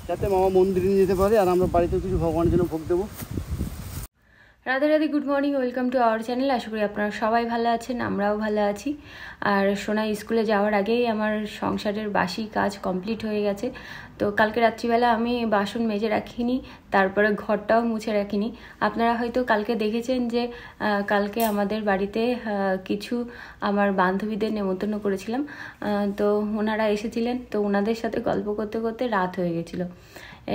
যাতে মামা মন্দিরে নিয়ে যেতে পারে, আর আমরা বাড়িতে কিছু ভগবানের জন্য ভোগ দেবো। Radhe Radhe, good morning, welcome to our channel. আশা করি আপনারা সবাই ভালো আছেন, আমরাও ভালো আছি। আর সোনা স্কুলে যাওয়ার আগেই আমার সংসারের বাসি কাজ কমপ্লিট হয়ে গেছে। তো কালকে রাত্রিবেলা আমি বাসন মেজে রাখিনি, তারপরে ঘরটাও মুছে রাখিনি। আপনারা হয়তো কালকে দেখেছেন যে কালকে আমাদের বাড়িতে কিছু আমার বান্ধবীদের নেমন্তন্ন করেছিলাম। তো ওনারা এসেছিলেন, তো ওনাদের সাথে গল্প করতে করতে রাত হয়ে গেছিলো।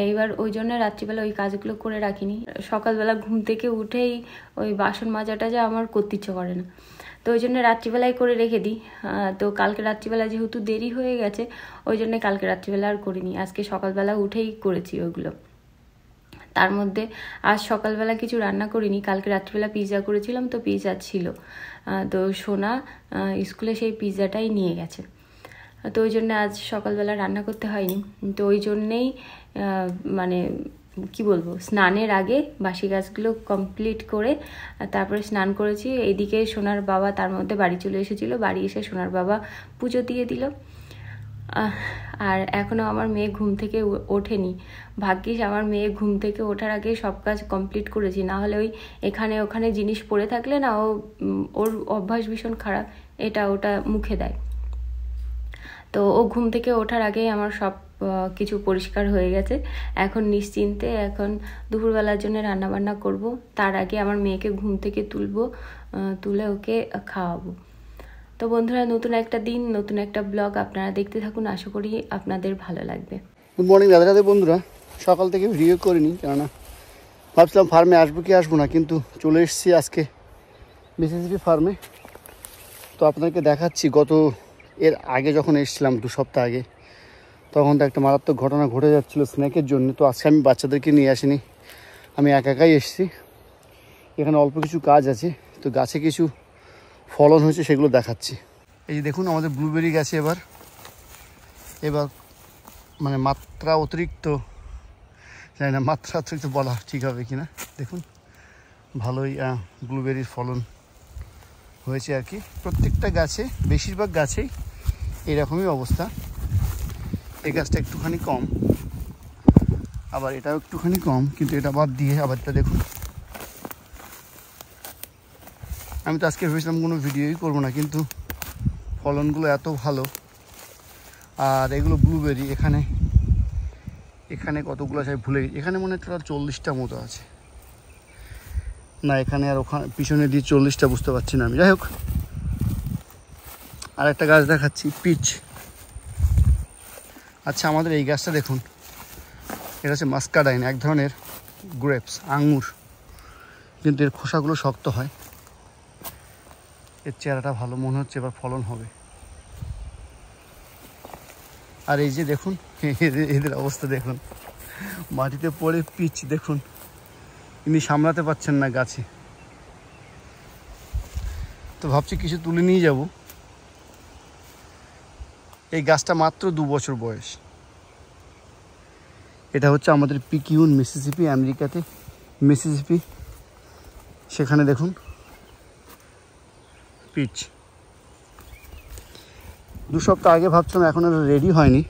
এইবার ওই জন্য রাত্রিবেলা ওই কাজগুলো করে রাখিনি। সকালবেলা ঘুম থেকে উঠেই ওই বাসন মাজাটা যা আমার করতে ইচ্ছে করে না, তো ওই জন্য রাত্রিবেলায় করে রেখে দিই। তো কালকে রাত্রিবেলা যেহেতু দেরি হয়ে গেছে, ওই জন্য কালকে রাত্রিবেলা আর করিনি, আজকে সকালবেলা উঠেই করেছি ওইগুলো। তার মধ্যে আজ সকালবেলা কিছু রান্না করিনি, কালকে রাত্রিবেলা পিৎজা করেছিলাম, তো পিৎজা ছিল। তো সোনা স্কুলে সেই পিৎজাটাই নিয়ে গেছে, তো ওই জন্য আজ সকালবেলা রান্না করতে হয়নি। তো ওই জন্যেই মানে কি বলবো, স্নানের আগে বাসি কাজগুলো কমপ্লিট করে তারপরে স্নান করেছি। এইদিকে সোনার বাবা তার মধ্যে বাড়ি চলে এসেছিলো, বাড়ি এসে সোনার বাবা পুজো দিয়ে দিল। আর এখনও আমার মেয়ে ঘুম থেকে ওঠেনি। ভাগ্যিস আমার মেয়ে ঘুম থেকে ওঠার আগে সব কাজ কমপ্লিট করেছি, না হলে ওই এখানে ওখানে জিনিস পড়ে থাকলে না, ওর অভ্যাস ভীষণ খারাপ, এটা ওটা মুখে দেয়। তো ও ঘুম থেকে ওঠার আগেই আমার সব কিছু পরিষ্কার হয়ে গেছে। এখন নিশ্চিন্তে এখন দুপুরবেলার জন্য রান্নাবান্না করব। তার আগে আমার মেয়েকে ঘুম থেকে তুলে ওকে খাওয়াবো। তো বন্ধুরা, নতুন একটা দিন, নতুন একটা ব্লগ আপনারা দেখতে থাকুন, আশা করি আপনাদের ভালো লাগবে। গুড মর্নিং রাধে রাধে বন্ধুরা। সকাল থেকে ভিডিও করিনি, কেননা ভাবছিলাম ফার্মে আসবো কি আসবো না, কিন্তু চলে এসেছি আজকে মিসিসিপি ফার্মে। তো আপনাদেরকে দেখাচ্ছি, এর আগে যখন এসেছিলাম 2 সপ্তাহ আগে, তখন তো একটা মারাত্মক ঘটনা ঘটে যাচ্ছিলো স্নেকের জন্য। তো আজকে আমি বাচ্চাদেরকে নিয়ে আসিনি, আমি একাই এসেছি। এখানে অল্প কিছু কাজ আছে, তো গাছে কিছু ফলন হয়েছে সেগুলো দেখাচ্ছি। এই যে দেখুন আমাদের ব্লুবেরি গাছে এবার মানে মাত্রা অতিরিক্ত, জানি না মাত্রা অতিরিক্ত বলা ঠিক হবে কিনা, দেখুন ভালোই ব্লুবেরির ফলন হয়েছে আর কি। প্রত্যেকটা গাছে, বেশিরভাগ গাছেই এরকমই অবস্থা। এই গাছটা একটুখানি কম, আবার এটাও একটুখানি কম, কিন্তু এটা বাদ দিয়ে আবার এটা দেখুন। আমি তো আজকে ভেবেছিলাম কোনো ভিডিওই করবো না, কিন্তু ফলনগুলো এত ভালো। আর এগুলো ব্লুবেরি, এখানে কতগুলো আছে ভুলে গেছি, এখানে মনে হয় টোটাল 40টা মতো আছে, না এখানে আর ওখানে পিছনে দিয়ে 40টা বুঝতে পারছি না আমি। যাই হোক, আর একটা গাছ দেখাচ্ছি, পিচ। আচ্ছা, আমাদের এই গাছটা দেখুন, এটা হচ্ছে মাস্কাডাইন, এক ধরনের গ্রেপস, আঙুর, কিন্তু এর খোসাগুলো শক্ত হয়। এর চেহারাটা ভালো, মনে হচ্ছে এবার ফলন হবে। আর এই যে দেখুন এদের অবস্থা দেখুন, মাটিতে পড়ে পিচ দেখুন, ইনি সামলাতে পারছেন না গাছে। তো ভাবছি কিছু তুলে নিয়ে যাব। এই গাছটা মাত্র 2 বছর বয়স। এটা হচ্ছে আমাদের পিকিউন, মিসিসিপি, আমেরিকাতে মিসিসিপি, সেখানে দেখুন পিচ। 2 সপ্তাহ আগে ভাবছিলাম এখন আর রেডি হয়নি,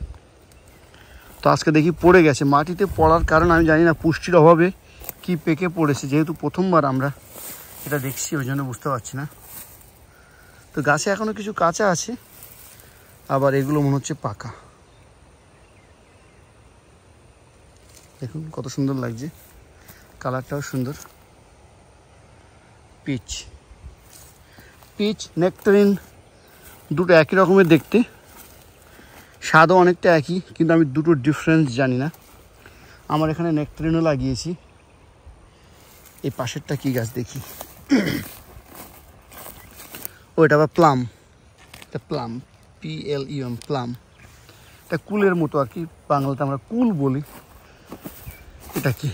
তো আজকে দেখি পড়ে গেছে। মাটিতে পড়ার কারণ আমি জানি না, পুষ্টির অভাবে কি পেকে পড়েছে, যেহেতু প্রথমবার আমরা এটা দেখছি ওই জন্য বুঝতে পারছি না। তো গাছে এখনও কিছু কাঁচা আছে, আবার এগুলো মনে হচ্ছে পাকা। দেখুন কত সুন্দর লাগছে, কালারটাও সুন্দর। পিচ নেকটারিন দুটো একই রকমের দেখতে, স্বাদও অনেকটা একই, কিন্তু আমি দুটো ডিফারেন্স জানি না। আমার এখানে নেকটারিনও লাগিয়েছি। এই পাশেরটা কি গাছ দেখি, ও এটা আবার প্লাম, এটা প্লাম, PLUM, প্লাম। এটা কুলের মতো আর কি, বাংলাতে আমরা কুল বলি। এটা কি,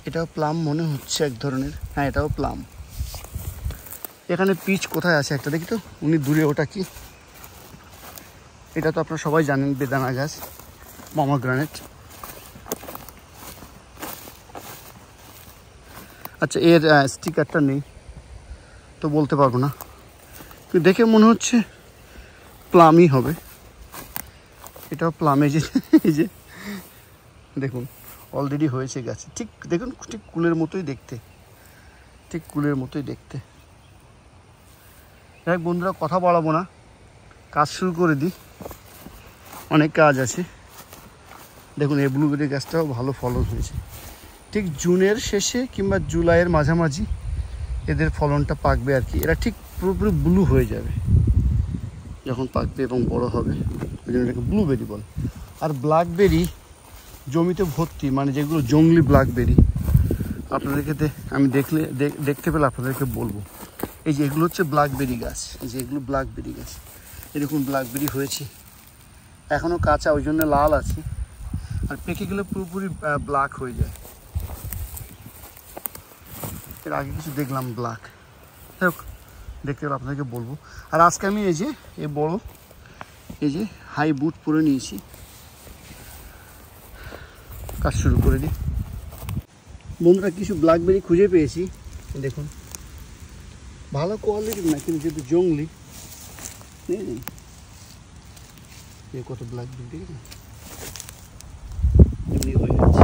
এটাও প্লাম মনে হচ্ছে এক ধরনের, হ্যাঁ এটাও প্লাম। এখানে পিচ কোথায় আছে একটা দেখি তো, উনি দূরে, ওটা কি? এটা তো আপনারা সবাই জানেন, বেদানা গাছ, পমগ্রানেট। আচ্ছা, এর স্টিকারটা নেই তো বলতে পারবো না, কিন্তু দেখে মনে হচ্ছে প্লামই হবে। এটাও প্লাম, এই যে দেখুন অলরেডি হয়েছে গাছে, ঠিক দেখুন ঠিক কুলের মতোই দেখতে, ঠিক কুলের মতোই দেখতে। যাই বন্ধুরা, কথা বাড়াবো না, কাজ শুরু করে দিই, অনেক কাজ আছে। দেখুন এই ব্লুবেরি গাছটাও ভালো ফলন হয়েছে। ঠিক জুনের শেষে কিংবা জুলাইয়ের মাঝামাঝি এদের ফলনটা পাকবে আর কি। এরা ঠিক পুরোপুরি ব্লু হয়ে যাবে যখন পাকবে এবং বড় হবে, ওই জন্য এটাকে ব্লুবেরি বলে। আর ব্ল্যাকবেরি জমিতে ভর্তি, মানে যেগুলো জংলি ব্ল্যাকবেরি, আপনাদেরকে আমি দেখতে পেলে আপনাদেরকে বলবো। এই যে এগুলো হচ্ছে ব্ল্যাকবেরি গাছ, এই যে এগুলো ব্ল্যাকবেরি গাছ, এরকম ব্ল্যাকবেরি হয়েছে, এখনও কাঁচা, ওই জন্য লাল আছে। আর পেকে গেলে পুরোপুরি ব্ল্যাক হয়ে যায়। এর আগে কিছু দেখলাম ব্ল্যাক, হোক দেখতে পেলে আপনাদেরকে বলবো। আর আজকে আমি এই যে বড় এই যে হাই বুট পরে নিয়েছি, কাজ শুরু করে দিই। বন্ধুরা কিছু ব্ল্যাকবেরি খুঁজে পেয়েছি, দেখুন ভালো কোয়ালিটির না, কিন্তু যেহেতু জংলি নেই, কত ব্ল্যাকবেরি দেখেছেন, এমনি হয়ে যাচ্ছে।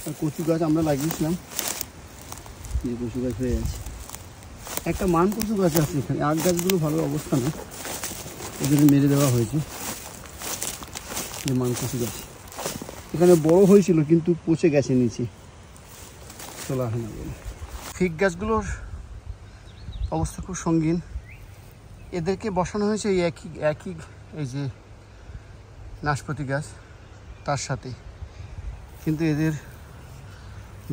আর কচু গাছ আমরা লাগিয়েছিলাম, যে কচু গাছ হয়ে যাচ্ছে। একটা মান কচু গাছ আছে এখানে, আখ গাছগুলো ভালো অবস্থা না, ওই জন্য মেরে দেওয়া হয়েছে। যে মান কচু গাছ এখানে বড় হয়েছিল কিন্তু পচে গেছে নিচে, তোলা হয় না বলে। ফিগ গাছগুলোর অবস্থা খুব সঙ্গীন। এদেরকে বসানো হয়েছে এই একই এই যে নাশপাতি গাছ তার সাথে, কিন্তু এদের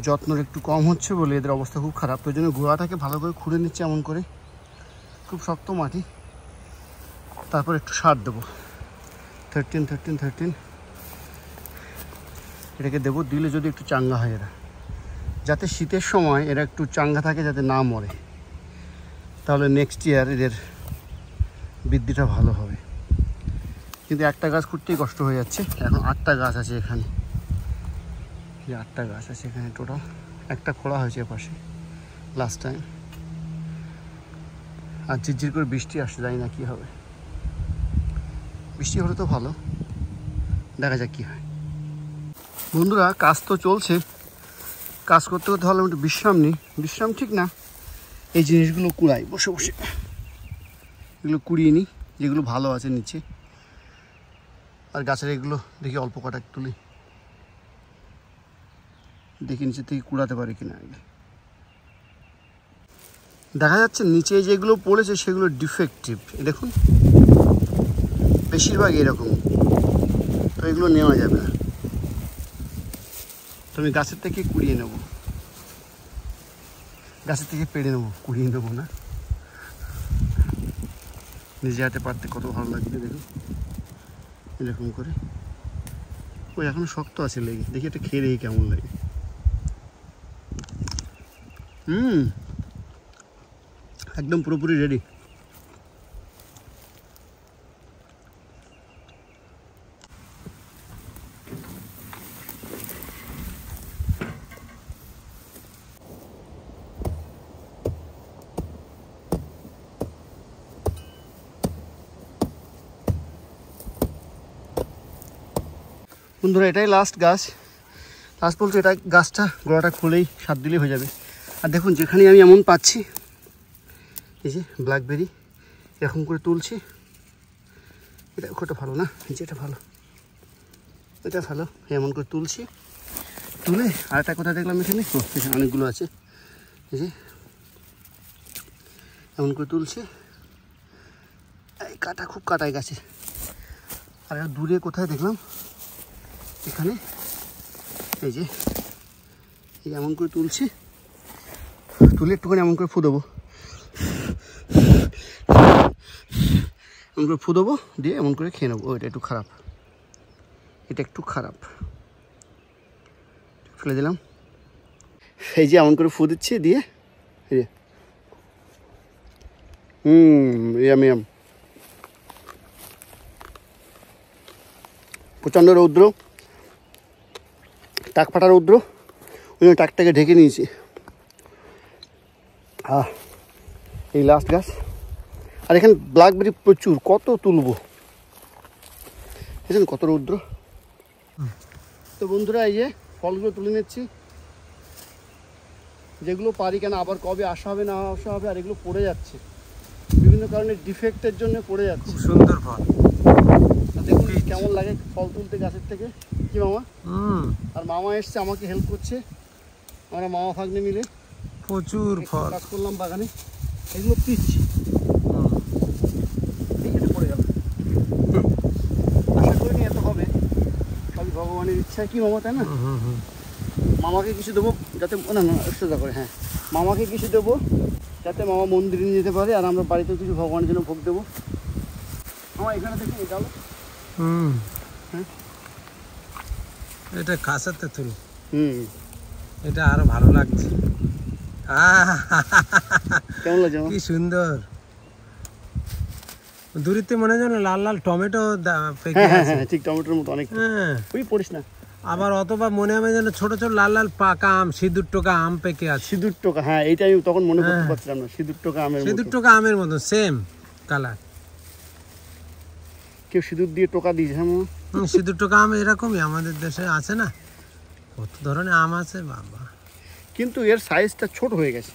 যত্ন একটু কম হচ্ছে বলে এদের অবস্থা খুব খারাপ। ওই জন্য গোড়াটাকে ভালো করে খুঁড়ে নিচ্ছে এমন করে, খুব শক্ত মাটি, তারপর একটু সার দেবো 13 এটাকে দেবো, দিলে যদি একটু চাঙ্গা হয় এরা, যাতে শীতের সময় এরা একটু চাঙ্গা থাকে, যাতে না মরে, তাহলে নেক্সট ইয়ার এদের বৃদ্ধিটা ভালো হবে। কিন্তু একটা গাছ খুঁড়তেই কষ্ট হয়ে যাচ্ছে। এখন 8টা গাছ আছে এখানে, 8টা গাছ আছে এখানে টোটাল, একটা খোলা হয়েছে পাশে লাস্ট টাইম। আর ঝিরঝির করে বৃষ্টি আসছে, জানি না কী হবে, বৃষ্টি হলে তো ভালো, দেখা যাক কী হয়। বন্ধুরা কাজ তো চলছে, কাজ করতে করতে হলে একটু বিশ্রাম নিই। বিশ্রাম ঠিক না, এই জিনিসগুলো কুড়াই বসে বসে, এগুলো কুড়িয়ে নিই যেগুলো ভালো আছে নিচে। আর গাছের এগুলো দেখি অল্প কটা তুলি, দেখি নিচে থেকে কুড়াতে পারি কিনা। দেখা যাচ্ছে নিচে যেগুলো পড়েছে সেগুলো ডিফেক্টিভ, দেখুন বেশিরভাগ এরকম, তো এগুলো নেওয়া যাবে না। তো আমি গাছের থেকে কুড়িয়ে নেব, গাছের থেকে পেড়ে নেবো, কুড়িয়ে নেবো না। নিজে হাতে পারতে কত ভালো লাগবে দেখুন, এরকম করে। ওই এখনো শক্ত আছে লেগে, দেখি এটা খেয়ে দেখি কেমন লাগে। একদম পুরোপুরি রেডি। বন্ধুরা এটাই লাস্ট গাছ, লাস্ট বলতে এটা গাছটা গোড়াটা খুলেই সার দিলেই হয়ে যাবে। আর দেখুন যেখানে আমি এমন পাচ্ছি, এই যে ব্ল্যাকবেরি এরকম করে তুলছি, এটা ওটা ভালো না, যেটা ভালো এটা ভালো, এমন করে তুলছি, তুলে আরেকটা কোথায় দেখলাম এখানে, এখানে অনেকগুলো আছে, এই যে এমন করে তুলছি। এই কাটা খুব কাটাই গাছে। আর দূরে কোথায় দেখলাম এখানে, এই যে এই এমন করে তুলছি, তুলে একটুখানি এমন করে ফু দেবো, এমন করে ফু দেবো, দিয়ে এমন করে খেয়ে নেবো। এটা একটু খারাপ, এটা একটু খারাপ, ফেলে দিলাম। এই যে এমন করে ফু দিচ্ছি, দিয়ে এই যে ইয়াম ইয়াম। প্রচণ্ড রৌদ্র, টাক ফাটা রৌদ্র, ওই জন্য টাকটাকে ঢেকে নিয়েছি। এই লাস্ট গাছ। আর এখানে ব্ল্যাকবেরি প্রচুর, কত তুলবো, বুঝলেন কত রৌদ্র। তো বন্ধুরা এই যে ফলগুলো তুলে নিচ্ছি, যেগুলো পারি, কেন আবার কবে আসা হবে না আসা হবে, আর এগুলো পড়ে যাচ্ছে বিভিন্ন কারণে, ডিফেক্টের জন্য পড়ে যাচ্ছে। সুন্দর ফল, দেখুন কেমন লাগে ফল তুলতে গাছের থেকে, কি মামা? আর মামা এসছে আমাকে হেল্প করছে, আমরা মামা ভাগ্নে মিলে প্রচুর ফল কাজ করলাম বাগানে। এগুলো পিচ্ছি পড়ে গেল, আশা করিনি এত হবে, সবই ভগবানের ইচ্ছা, কি মামা, তাই না? মামাকে কিছু দেবো যাতে, না না সোজা করে, হ্যাঁ মামাকে কিছু দেবো যাতে মামা মন্দিরে নিয়ে যেতে পারে, আর আমরা বাড়িতেও কিছু ভগবানের জন্য ভোগ দেবো। মামা এখানে দেখি এটা হলো, হ্যাঁ এটা কাঁচাতে তুল, এটা আরো ভালো লাগছে। কেমন লাগছে কি সুন্দর, দূরিতে মনে হয় লাল লাল টমেটো পেকে আছে। হ্যাঁ ঠিক টমেটোর মতো অনেক, ওই পড়িস না। আবার অথবা মনে হবে যেন ছোট ছোট লাল লাল পাকা আম, সিঁদুর টোকা আম পেকে আছে। সিঁদুর টোকা, হ্যাঁ এইটা আমি তখন মনে করতে পারছিলাম না, সিঁদুর টোকা আমের মতো। সিঁদুর টোকা আমের মতো সেম কালার। কেউ সিঁদুর দিয়ে টোকা দিয়েছে, হ্যাঁ সিঁদুর টোকা আম এরকমই আমাদের দেশে আছে না, কত ধরনের আম আছে বাবা। কিন্তু এর সাইজটা ছোট হয়ে গেছে,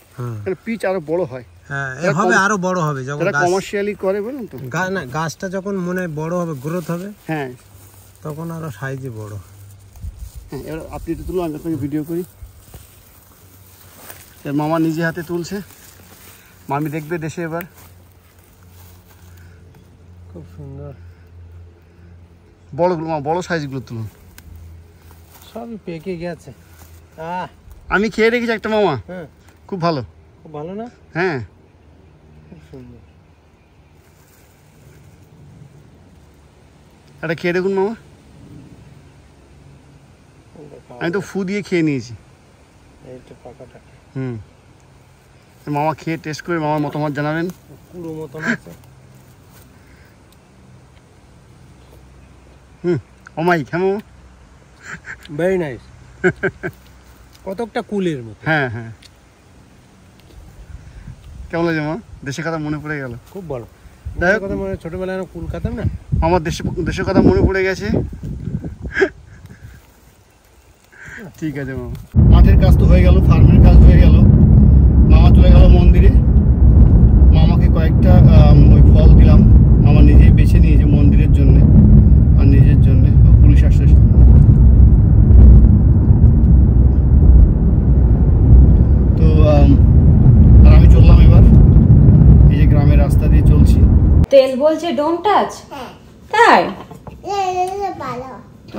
পিচ আরো বড় হয়। হ্যাঁ হবে, আরো বড় হবে যখন কমার্শিয়ালি করে, বলুন তো না, গাছটা যখন মনে বড় হবে, গ্রোথ হবে, হ্যাঁ তখন আরো সাইজে বড়। হ্যাঁ এবার আপনি এটা তুলো, আমি আপনাকে ভিডিও করি। মামা নিজে হাতে তুলছে, মামি দেখবে দেশে এবার। খুব সুন্দর, বড়গুলো মা, বড় সাইজগুলো তুলুন। সবই পেকে গেছে। আমি খেয়ে রেখেছি একটা মামা, হ্যাঁ খুব ভালো, খুব ভালো না? হ্যাঁ খুব সুন্দর, এটা খেয়ে দেখুন মামা। আমি তো ফু দিয়ে খেয়ে নিয়েছি। মামা খেয়ে টেস্ট করে মামার মতামত জানাবেন। পুরো মতন আছে। ওমাই কেমন? ভেরি নাইস, কতকটা কুলের মতো। হ্যাঁ হ্যাঁ, কেমন লাগে মা? দেশের কথা মনে পড়ে গেল, খুব ভালো। কথা মনে ছোটবেলায় কুল খেতাম না, আমার দেশের কথা মনে পড়ে গেছে। ঠিক আছে মামা, মাঠের কাজ তো হয়ে গেল, ফার্মের কাজ হয়ে গেল, মামা চলে গেল মন্দিরে। মামাকে কয়েকটা ওই ফল দিলাম, মামা নিজেই বেছে নিয়েছে মন্দিরের জন্য আর নিজের জন্য। পুলিশ আসছে, তো আর আমি চললাম এবার, এই যে গ্রামের রাস্তা দিয়ে চলছি। তেল বলছে ডোন্ট টাচ, তাই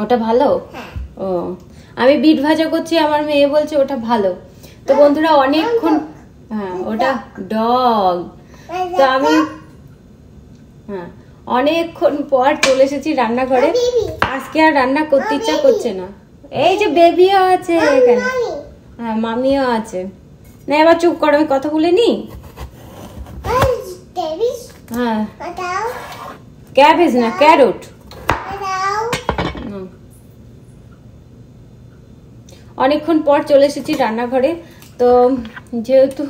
ওটা ভালো? ও আমি বিট ভাজা করছি, আমার মেয়ে বলছে ওটা ভালো। তো বন্ধুরা অনেকক্ষণ, হ্যাঁ ওটা ডগ, তো আমি অনেকক্ষণ পর চলে এসেছি রান্নাঘরে। আজকে আর রান্না করতে ইচ্ছা করছে না। এই যে বেবিও আছে এখানে, হ্যাঁ মামিও আছে। না এবার চুপ করো, আমি কথা বলে নি। হ্যাঁ ক্যাবেজ না, ক্যারট। অনেকক্ষণ পর চলে এসেছি রান্নাঘরে। তো যেহেতু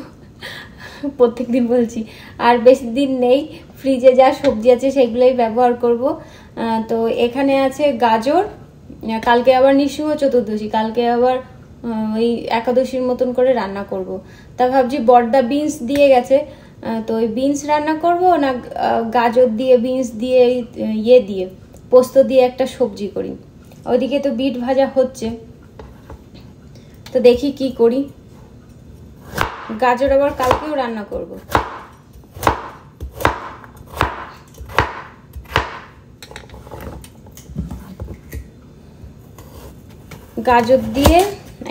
প্রত্যেকদিন বলছি, আর বেশি দিন নেই, ফ্রিজে যা সবজি আছে সেগুলোই ব্যবহার করব। তো এখানে আছে গাজর, কালকে আবার নৃসিংহ চতুর্দশী, কালকে আবার ওই একাদশীর মতন করে রান্না করব। তা ভাবছি বড়দা বিনস দিয়ে গেছে, তো ওই বিনস রান্না করব না গাজর দিয়ে বিনস দিয়ে ইয়ে দিয়ে পোস্ত দিয়ে একটা সবজি করি। ওইদিকে তো বিট ভাজা হচ্ছে, তো দেখি কি করি। গাজর আবার কালকেও রান্না করব। গাজর দিয়ে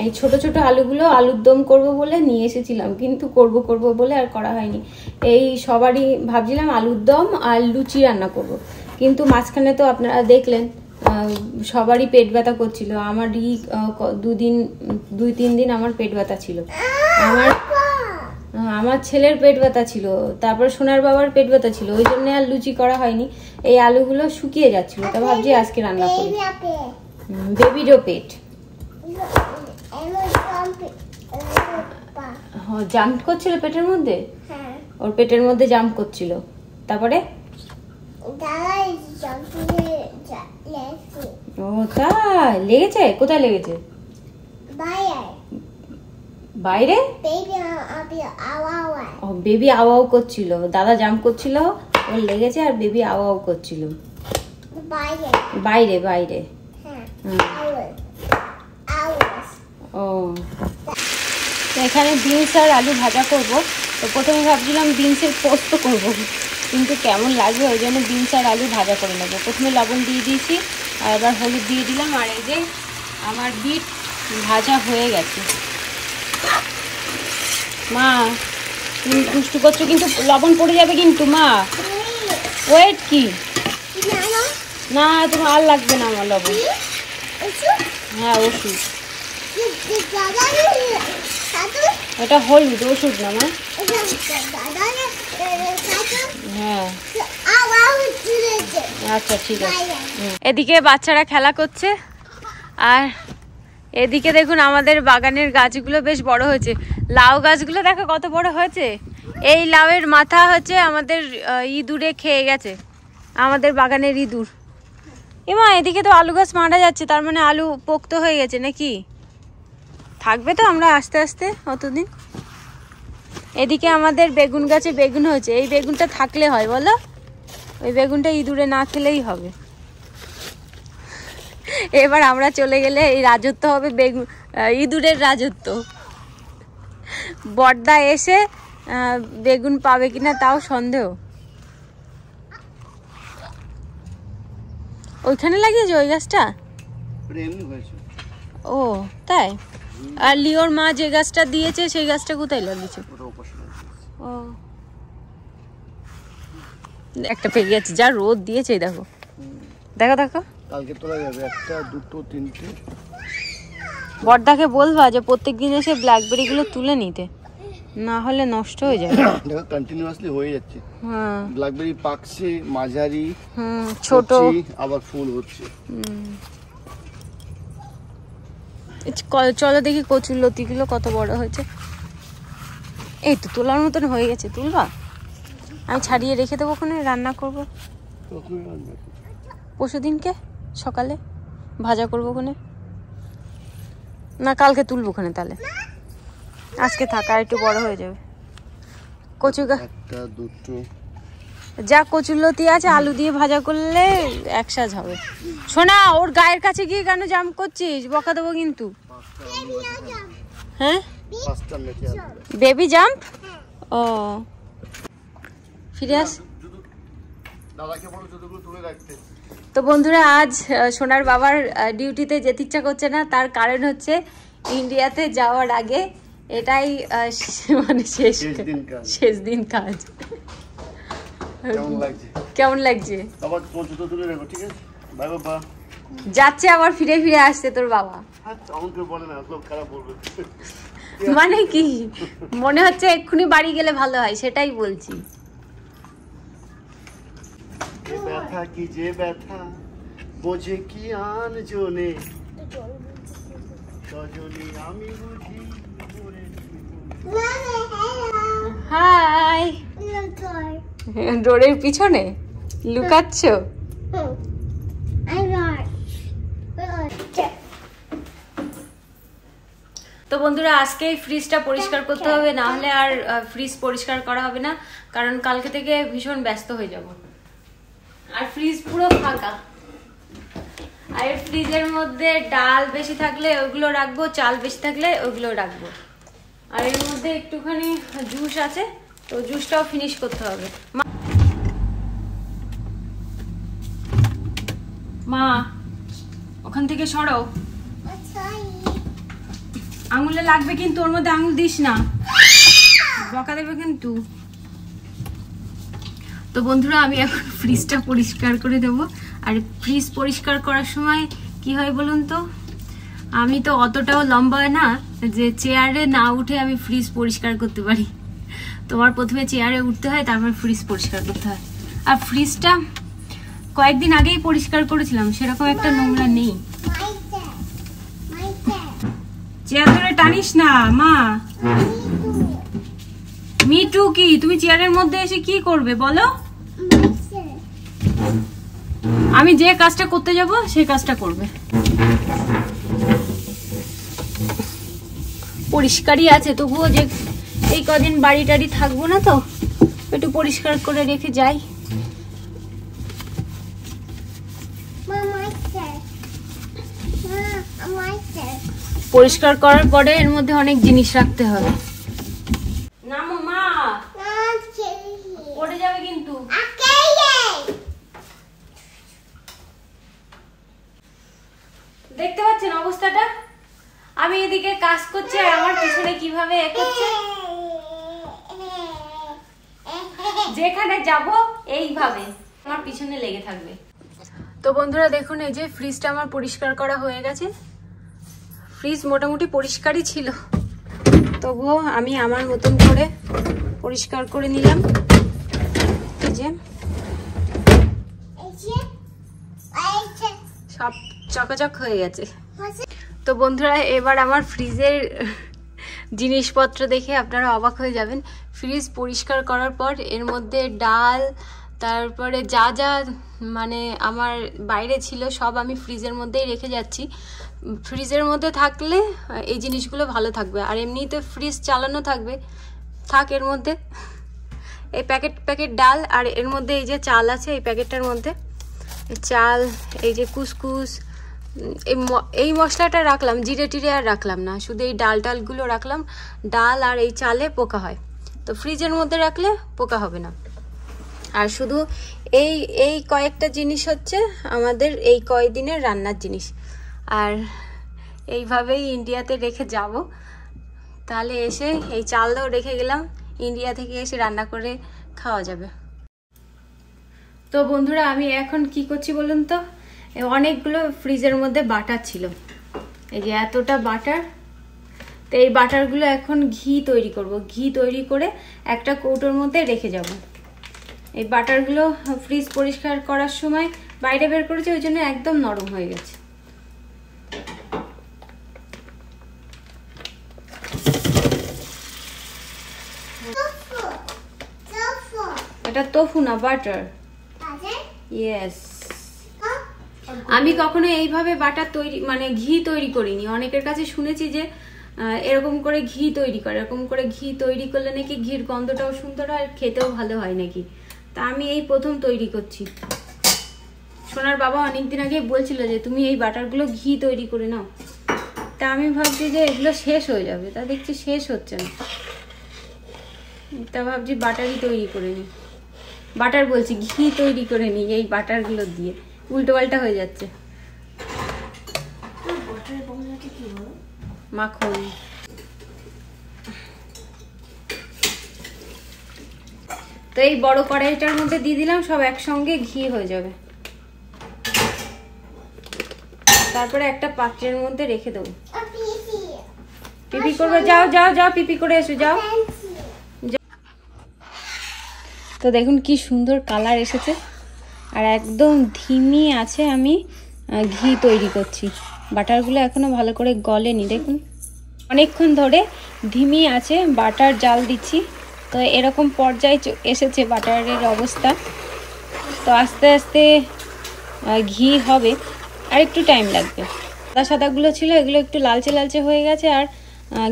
এই ছোট ছোট আলুগুলো আলুর দম করব বলে নিয়ে এসেছিলাম, কিন্তু করব বলে আর করা হয়নি। এই সবারই ভাবছিলাম আলুর দম আর লুচি রান্না করব, কিন্তু মাঝখানে তো আপনারা দেখলেন সবারই পেট ব্যথা করছিল। আমারই 2-3 দিন আমার পেট ব্যথা ছিল, আমার ছেলের পেট ব্যথা ছিল, তারপর সোনার বাবার পেট ব্যথা ছিল, ওই জন্য আর লুচি করা হয়নি। এই আলুগুলো শুকিয়ে যাচ্ছিল, তা ভাবছি আজকে রান্না করি। বেবিরও পেট জাম্প করছিল পেটের মধ্যে, ওর পেটের মধ্যে জাম্প করছিল, তারপরে ও তাই লেগেছে? কোথায় লেগেছে? বাইরে। ও বেবি আওয়াও করছিল, দাদা জাম্প করছিল, ওর লেগেছে আর বেবি আওয়াও করছিল। বাইরে বাইরে। ও এখানে বিনস আর আলু ভাজা করব। তো প্রথমে ভাবছিলাম বিনসের পোস্ত করব, কিন্তু কেমন লাগবে ওই জন্য বিনস আর আলু ভাজা করে নেবো। প্রথমে লবণ দিয়ে দিয়েছি আর এবার হলুদ দিয়ে দিলাম। আর এই যে আমার বিট ভাজা হয়ে গেছে। মা তুমি দুষ্টু করছো কিন্তু লবণ পড়ে যাবে কিন্তু। মা ওয়েট কি না, তোমার আর লাগবে না আমার লবণ। হ্যাঁ ওষুধ, এটা হলুদ ওষুধ না মা। হ্যাঁ আচ্ছা ঠিক আছে। এদিকে বাচ্চারা খেলা করছে আর এদিকে দেখুন আমাদের বাগানের গাছগুলো বেশ বড় হয়েছে। লাউ গাছগুলো দেখো কত বড় হয়েছে। এই লাউয়ের মাথা হচ্ছে আমাদের ইঁদুরে খেয়ে গেছে, আমাদের বাগানের ইঁদুর। এমা এদিকে তো আলু গাছ মারা যাচ্ছে, তার মানে আলু পোক্ত হয়ে গেছে নাকি? থাকবে তো আমরা আস্তে আস্তে অতদিন। এদিকে আমাদের বেগুন গাছে বেগুন হয়েছে। এই বেগুনটা থাকলে হয় বলো, ওই বেগুনটা ইঁদুরে না খেলেই হবে। এবার আমরা চলে গেলে এই রাজত্ব হবে বেগুন, ইঁদুরের রাজত্ব। বড়দা এসে বেগুন পাবে কিনা তাও সন্দেহ। ওইখানে লাগিয়েছে ওই গাছটা? ও তাই। আর লিওর মা যে গাছটা দিয়েছে সেই গাছটা কোথায় লাগিয়েছে? ও একটা পেয়ে গেছে, যা রোদ দিয়েছে দেখো দেখো দেখো। কালকে তোলা যাবে একটা দুটো তিনটে। বড়দাকে বলবা যে প্রত্যেকদিন এসে ব্ল্যাকবেরি গুলো তুলে নিতে, না হলে নষ্ট হয়ে যাবে। দেখো কন্টিনিউয়াসলি হয়ে যাচ্ছে। হ্যাঁ ব্ল্যাকবেরি পাকছে, মাঝারি ছোট আবার ফুল হচ্ছে। চলো দেখি কচুর লতিগুলো কত বড় হয়েছে। এই তো তোলার মতন হয়ে গেছে, তুলবা? আমি ছাড়িয়ে রেখে দেবো, ওখানে রান্না করবো পরশুদিনকে সকালে, ভাজা করবো ওখানে। না কালকে তুলবো ওখানে, তাহলে আজকে থাকা একটু বড় হয়ে যাবে। কচু একটা দুটো যা কচুরলতি আছে আলু দিয়ে ভাজা করলে এক সাজ হবে। শোনা, ওর গায়ের কাছে গিয়ে কেন জাম্প করছিস? বকা দেবো কিন্তু। হ্যাঁ বেবি জাম্প। ও ফিরে আস। তো বন্ধুরা আজ সোনার বাবার ডিউটিতে যেতে ইচ্ছা করছে না, তার কারণ হচ্ছে ইন্ডিয়াতে যাওয়ার আগে এটাই মানে শেষ দিন কাজ। কেমন লাগছে? যাচ্ছে আবার ফিরে ফিরে আসছে তোর বাবা। মানে কি মনে হচ্ছে এক্ষুনি বাড়ি গেলে ভালো হয়, সেটাই বলছি। ব্যথা কি যে ব্যথা বোঝে কি আন জনে সজনী আমি বুঝি। হাই, ডোরের পিছনে লুকাচ্ছ? তো বন্ধুরা আজকে ফ্রিজটা পরিষ্কার করতে হবে, না হলে আর ফ্রিজ পরিষ্কার করা হবে না, কারণ কালকে থেকে ভীষণ ব্যস্ত হয়ে যাব। আর ফ্রিজ পুরো ফাঁকা। আর ফ্রিজের মধ্যে ডাল বেশি থাকলে ওগুলো রাখবো, চাল বেশি থাকলে ওগুলো রাখবো। আর এর মধ্যে একটুখানি জুস আছে, তো জুসটাও ফিনিশ করতে হবে। মা ওখান থেকে সরো, আঙুলে লাগবে কিন্তু, ওর মধ্যে আঙুল দিস না, বকা দেবে কিন্তু। তো বন্ধুরা আমি এখন ফ্রিজটা পরিষ্কার করে দেবো। আর ফ্রিজ পরিষ্কার করার সময় কি হয় বলুন তো, আমি তো অতটাও লম্বা না যে চেয়ারে না উঠে আমি ফ্রিজ পরিষ্কার করতে পারি। তোমার প্রথমে চেয়ারে উঠতে হয়, তারপর ফ্রিজ পরিষ্কার করতে হয়। আর ফ্রিজটা কয়েকদিন আগেই পরিষ্কার করেছিলাম, সেরকম একটা নোংরা নেই। চেয়ার ধরে টানিস না মা। মিটু কি তুমি চেয়ারের মধ্যে এসে কি করবে বলো? আমি যে কাজটা করতে যাব সেই কাজটা করবে। পরিষ্কারই আছে তবুও, যে এই কদিন বাড়ি টাড়ি থাকবো না তো একটু পরিষ্কার করে রেখে যাই। পরিষ্কার করার পরে এর মধ্যে অনেক জিনিস রাখতে হবে। না মা, পড়ে যাবে কিন্তু। দেখতে পাচ্ছেন অবস্থাটা? আমি এদিকে কাজ করছি আর আমার পিছনে কিভাবে করছে। যেখানে যাব এইভাবে আমার পিছনে লেগে থাকবে। তো বন্ধুরা দেখুন, এই যে ফ্রিজটা আমার পরিষ্কার করা হয়ে গেছে। ফ্রিজ মোটামুটি পরিষ্কারই ছিল, তবুও আমি আমার মতন করে পরিষ্কার করে নিলাম। এই যে সব চকাচক হয়ে গেছে। তো বন্ধুরা এবার আমার ফ্রিজের জিনিসপত্র দেখে আপনারা অবাক হয়ে যাবেন। ফ্রিজ পরিষ্কার করার পর এর মধ্যে ডাল, তারপরে যা যা মানে আমার বাইরে ছিল সব আমি ফ্রিজের মধ্যেই রেখে যাচ্ছি। ফ্রিজের মধ্যে থাকলে এই জিনিসগুলো ভালো থাকবে, আর এমনিতে ফ্রিজ চালানো থাকবে। থাক এর মধ্যে এই প্যাকেট ডাল, আর এর মধ্যে এই যে চাল আছে এই প্যাকেটটার মধ্যে চাল, এই যে কুসকুস, এই মশলাটা রাখলাম, জিরে টিরে আর রাখলাম না, শুধু এই ডালগুলো রাখলাম। ডাল আর এই চালে পোকা হয়, তো ফ্রিজের মধ্যে রাখলে পোকা হবে না। আর শুধু এই কয়েকটা জিনিস হচ্ছে আমাদের এই কয়দিনের রান্নার জিনিস। আর এইভাবেই ইন্ডিয়াতে রেখে যাব, তাহলে এসে এই চালটাও রেখে গেলাম, ইন্ডিয়া থেকে এসে রান্না করে খাওয়া যাবে। তো বন্ধুরা আমি এখন কি করছি বলুন তো, অনেকগুলো ফ্রিজের মধ্যে বাটার ছিল, এই যে এতটা বাটার। তো এই বাটারগুলো এখন ঘি তৈরি করব। ঘি তৈরি করে একটা কৌটোর মধ্যে রেখে যাব। এই বাটারগুলো ফ্রিজ পরিষ্কার করার সময় বাইরে বের করেছি, ওই জন্য একদম নরম হয়ে গেছে। এটা তোফু না, বাটার। ইয়েস, আমি কখনো এইভাবে বাটার তৈরি মানে ঘি তৈরি করিনি। অনেকের কাছে শুনেছি যে এরকম করে ঘি তৈরি করে, এরকম করে ঘি তৈরি করলে নাকি ঘির গন্ধটাও সুন্দর হয়, খেতেও ভালো হয় নাকি। তা আমি এই প্রথম তৈরি করছি। সোনার বাবা অনেকদিন আগে বলছিল যে তুমি এই বাটারগুলো ঘি তৈরি করে নাও। তা আমি ভাবছি যে এগুলো শেষ হয়ে যাবে, তা দেখছি শেষ হচ্ছে না। তা ভাবছি বাটারই তৈরি করে নিই, বাটার বলছি ঘি তৈরি করে নিই এই বাটারগুলো দিয়ে। উল্টো পাল্টা হয়ে যাচ্ছে। মাখন। তো এই বড় কড়াইটার মধ্যে দিয়ে দিলাম, সব একসঙ্গে ঘি হয়ে যাবে। তারপরে একটা পাত্রের মধ্যে রেখে দেবো। পিপি করবে, যাও যাও যাও পিপি করে এসো, যাও। তো দেখুন কি সুন্দর কালার এসেছে, আর একদম ধিমি আছে আমি ঘি তৈরি করছি। বাটারগুলো এখনো ভালো করে গলেনি, দেখুন অনেকক্ষণ ধরে ধিমি আছে বাটার জাল দিচ্ছি। তো এরকম পর্যায়ে এসেছে বাটারের অবস্থা। তো আস্তে আস্তে ঘি হবে, আর একটু টাইম লাগবে। সাদা সাদাগুলো ছিল এগুলো একটু লালচে লালচে হয়ে গেছে, আর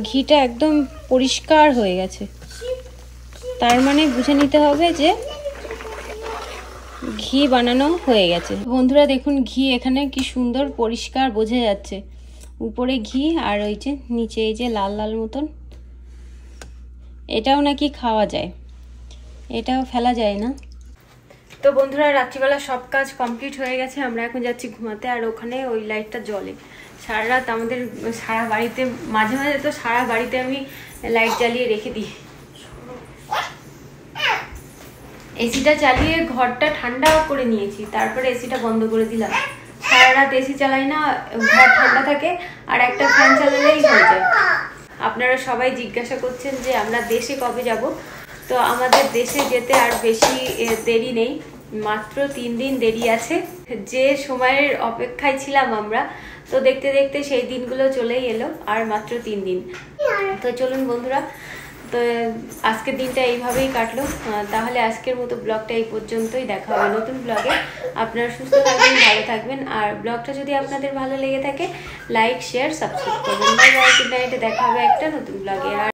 ঘিটা একদম পরিষ্কার হয়ে গেছে। তার মানে বুঝে নিতে হবে যে ঘি বানানো হয়ে গেছে। বন্ধুরা দেখুন ঘি এখানে কি সুন্দর পরিষ্কার বোঝা যাচ্ছে। উপরে ঘি আর ওই যে নিচে এই যে লাল লাল মতন, এটাও নাকি খাওয়া যায়, এটাও ফেলা যায় না। তো বন্ধুরা রাত্রিবেলা সব কাজ কমপ্লিট হয়ে গেছে, আমরা এখন যাচ্ছি ঘুমাতে। আর ওখানে ওই লাইটটা জ্বলে সারা রাত আমাদের সারা বাড়িতে, মাঝে মাঝে তো সারা বাড়িতে আমি লাইট জ্বালিয়ে রেখে দিই। এসিটা চালিয়ে ঘরটা ঠান্ডা করে নিয়েছি, তারপরে এসিটা বন্ধ করে দিলাম। সারা রাত এসি চালাই না, ঘর ঠান্ডা থাকে, আর একটা ফ্যান চালালেই হয়ে যায়। আপনারা সবাই জিজ্ঞাসা করছেন যে আমরা দেশে কবে যাব। তো আমাদের দেশে যেতে আর বেশি দেরি নেই, মাত্র 3 দিন দেরি আছে। যে সময়ের অপেক্ষায় ছিলাম আমরা, তো দেখতে দেখতে সেই দিনগুলো চলেই এলো, আর মাত্র 3 দিন। তো চলুন বন্ধুরা তো আজকের দিনটা এইভাবেই কাটলো। তাহলে আজকের মতো ব্লগটা এই পর্যন্তই, দেখা হবে নতুন ব্লগে। আপনারা সুস্থ থাকবেন, ভালো থাকবেন, আর ব্লগটা যদি আপনাদের ভালো লেগে থাকে লাইক শেয়ার সাবস্ক্রাইব করবেন। বাই বাই, গুড নাইট, দেখা হবে একটা নতুন ব্লগে। আর